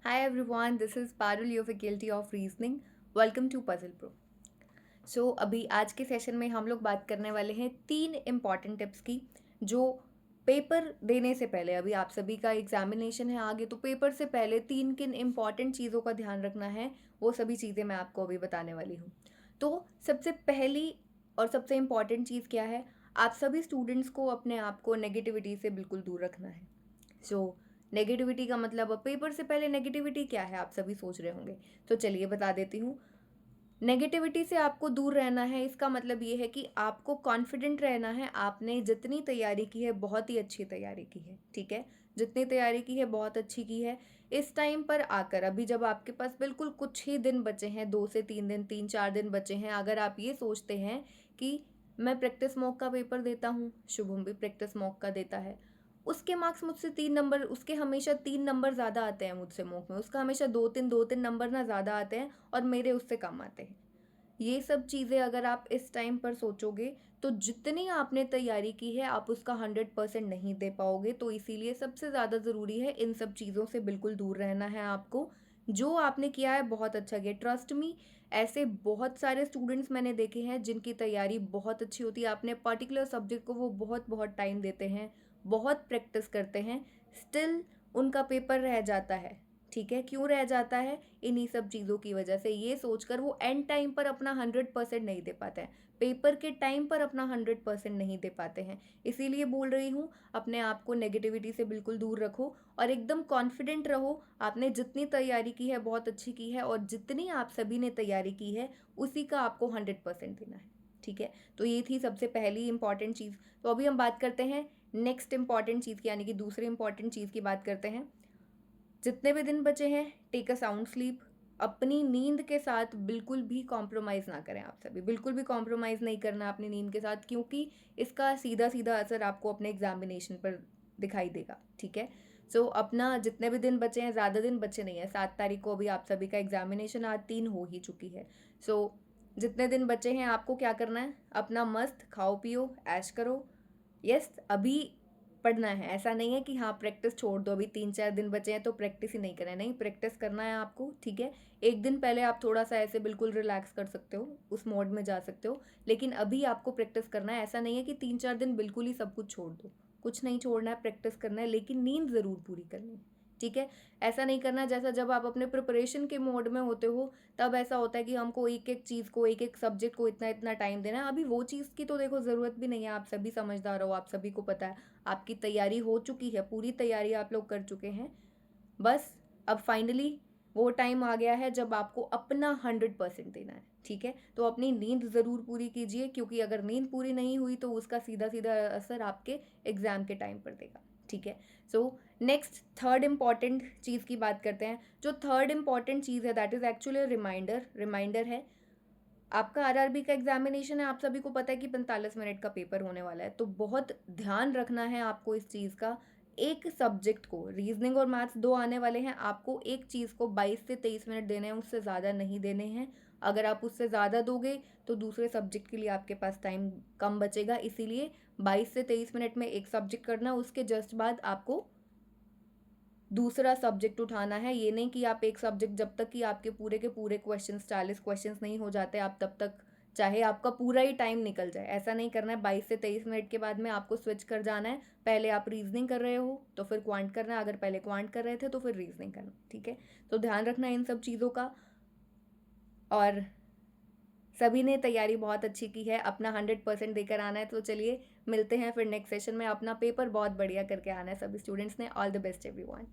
Hi everyone, this is Parul, your faculty of reasoning. Welcome to Puzzle Pro. अभी आज के session में हम लोग बात करने वाले हैं 3 इम्पॉर्टेंट टिप्स की जो पेपर देने से पहले, अभी आप सभी का एग्जामिनेशन है आगे, तो पेपर से पहले 3 किन इम्पॉर्टेंट चीज़ों का ध्यान रखना है वो सभी चीज़ें मैं आपको अभी बताने वाली हूँ। तो सबसे पहली और सबसे इम्पॉर्टेंट चीज़ क्या है, आप सभी स्टूडेंट्स को अपने आप को नेगेटिविटी से बिल्कुल दूर रखना है। नेगेटिविटी का मतलब, अब पेपर से पहले नेगेटिविटी क्या है आप सभी सोच रहे होंगे, तो चलिए बता देती हूँ। नेगेटिविटी से आपको दूर रहना है, इसका मतलब ये है कि आपको कॉन्फिडेंट रहना है। आपने जितनी तैयारी की है बहुत ही अच्छी तैयारी की है, ठीक है, जितनी तैयारी की है बहुत अच्छी की है। इस टाइम पर आकर, अभी जब आपके पास बिल्कुल कुछ ही दिन बचे हैं, 2 से 3 दिन, 3-4 दिन बचे हैं, अगर आप ये सोचते हैं कि मैं प्रैक्टिस मॉक का पेपर देता हूँ, शुभम भी प्रैक्टिस मॉक का देता है, उसके मार्क्स मुझसे 3 नंबर, उसके हमेशा 3 नंबर ज़्यादा आते हैं मुझसे मॉक में, उसका हमेशा 2-3 नंबर ना ज़्यादा आते हैं और मेरे उससे कम आते हैं। ये सब चीज़ें अगर आप इस टाइम पर सोचोगे तो जितनी आपने तैयारी की है आप उसका 100% नहीं दे पाओगे। तो इसीलिए सबसे ज़्यादा ज़रूरी है इन सब चीज़ों से बिल्कुल दूर रहना है आपको। जो आपने किया है बहुत अच्छा किया, ट्रस्ट मी। ऐसे बहुत सारे स्टूडेंट्स मैंने देखे हैं जिनकी तैयारी बहुत अच्छी होती है, अपने पर्टिकुलर सब्जेक्ट को वो बहुत बहुत टाइम देते हैं, बहुत प्रैक्टिस करते हैं, स्टिल उनका पेपर रह जाता है। ठीक है, क्यों रह जाता है? इन्हीं सब चीज़ों की वजह से, ये सोचकर वो एंड टाइम पर अपना 100% नहीं दे पाते हैं, पेपर के टाइम पर अपना 100% नहीं दे पाते हैं। इसीलिए बोल रही हूँ, अपने आप को नेगेटिविटी से बिल्कुल दूर रखो और एकदम कॉन्फिडेंट रहो। आपने जितनी तैयारी की है बहुत अच्छी की है, और जितनी आप सभी ने तैयारी की है उसी का आपको 100% देना है। ठीक है, तो ये थी सबसे पहली इंपॉर्टेंट चीज़। तो अभी हम बात करते हैं नेक्स्ट इंपॉर्टेंट चीज़ की, यानी कि दूसरी इंपॉर्टेंट चीज़ की बात करते हैं। जितने भी दिन बचे हैं, टेक अ साउंड स्लीप। अपनी नींद के साथ बिल्कुल भी कॉम्प्रोमाइज़ ना करें, आप सभी बिल्कुल भी कॉम्प्रोमाइज़ नहीं करना अपनी नींद के साथ, क्योंकि इसका सीधा सीधा असर आपको अपने एग्जामिनेशन पर दिखाई देगा। ठीक है, अपना जितने भी दिन बचे हैं, ज़्यादा दिन बचे नहीं है, 7 तारीख को अभी आप सभी का एग्जामिनेशन, आज 3 हो ही चुकी है। सो जितने दिन बचे हैं आपको क्या करना है, अपना मस्त खाओ पियो ऐश करो। यस, अभी पढ़ना है, ऐसा नहीं है कि हाँ प्रैक्टिस छोड़ दो, अभी 3-4 दिन बचे हैं तो प्रैक्टिस ही नहीं करें, नहीं, प्रैक्टिस करना है आपको। ठीक है, एक दिन पहले आप थोड़ा सा ऐसे बिल्कुल रिलैक्स कर सकते हो, उस मोड में जा सकते हो, लेकिन अभी आपको प्रैक्टिस करना है। ऐसा नहीं है कि 3-4 दिन बिल्कुल ही सब कुछ छोड़ दो, कुछ नहीं छोड़ना है, प्रैक्टिस करना है, लेकिन नींद ज़रूर पूरी करनी है। ठीक है, ऐसा नहीं करना जैसा जब आप अपने प्रिपरेशन के मोड में होते हो तब ऐसा होता है कि हमको एक एक चीज़ को, एक एक सब्जेक्ट को इतना इतना टाइम देना है। अभी वो चीज़ की तो देखो ज़रूरत भी नहीं है, आप सभी समझदार हो, आप सभी को पता है, आपकी तैयारी हो चुकी है, पूरी तैयारी आप लोग कर चुके हैं। बस अब फाइनली वो टाइम आ गया है जब आपको अपना 100% देना है। ठीक है, तो अपनी नींद ज़रूर पूरी कीजिए, क्योंकि अगर नींद पूरी नहीं हुई तो उसका सीधा सीधा असर आपके एग्ज़ाम के टाइम पर देगा। ठीक है, नेक्स्ट थर्ड इम्पॉर्टेंट चीज़ की बात करते हैं। जो थर्ड इम्पॉर्टेंट चीज़ है दैट इज़ एक्चुअली रिमाइंडर है। आपका आरआरबी का एग्जामिनेशन है, आप सभी को पता है कि 45 मिनट का पेपर होने वाला है, तो बहुत ध्यान रखना है आपको इस चीज़ का। एक सब्जेक्ट को, रीजनिंग और मैथ्स दो आने वाले हैं, आपको एक चीज़ को 22 से 23 मिनट देने हैं, उससे ज़्यादा नहीं देने हैं। अगर आप उससे ज़्यादा दोगे तो दूसरे सब्जेक्ट के लिए आपके पास टाइम कम बचेगा, इसीलिए 22 से 23 मिनट में एक सब्जेक्ट करना, उसके जस्ट बाद आपको दूसरा सब्जेक्ट उठाना है। ये नहीं कि आप एक सब्जेक्ट, जब तक कि आपके पूरे के पूरे क्वेश्चंस 40 क्वेश्चंस नहीं हो जाते, आप तब तक चाहे आपका पूरा ही टाइम निकल जाए, ऐसा नहीं करना है। 22 से 23 मिनट के बाद में आपको स्विच कर जाना है। पहले आप रीजनिंग कर रहे हो तो फिर क्वांट करना है, अगर पहले क्वांट कर रहे थे तो फिर रीजनिंग करना। ठीक है, तो ध्यान रखना इन सब चीज़ों का। और सभी ने तैयारी बहुत अच्छी की है, अपना 100% देकर आना है। तो चलिए मिलते हैं फिर नेक्स्ट सेशन में, अपना पेपर बहुत बढ़िया करके आना है सभी स्टूडेंट्स ने। All the best everyone.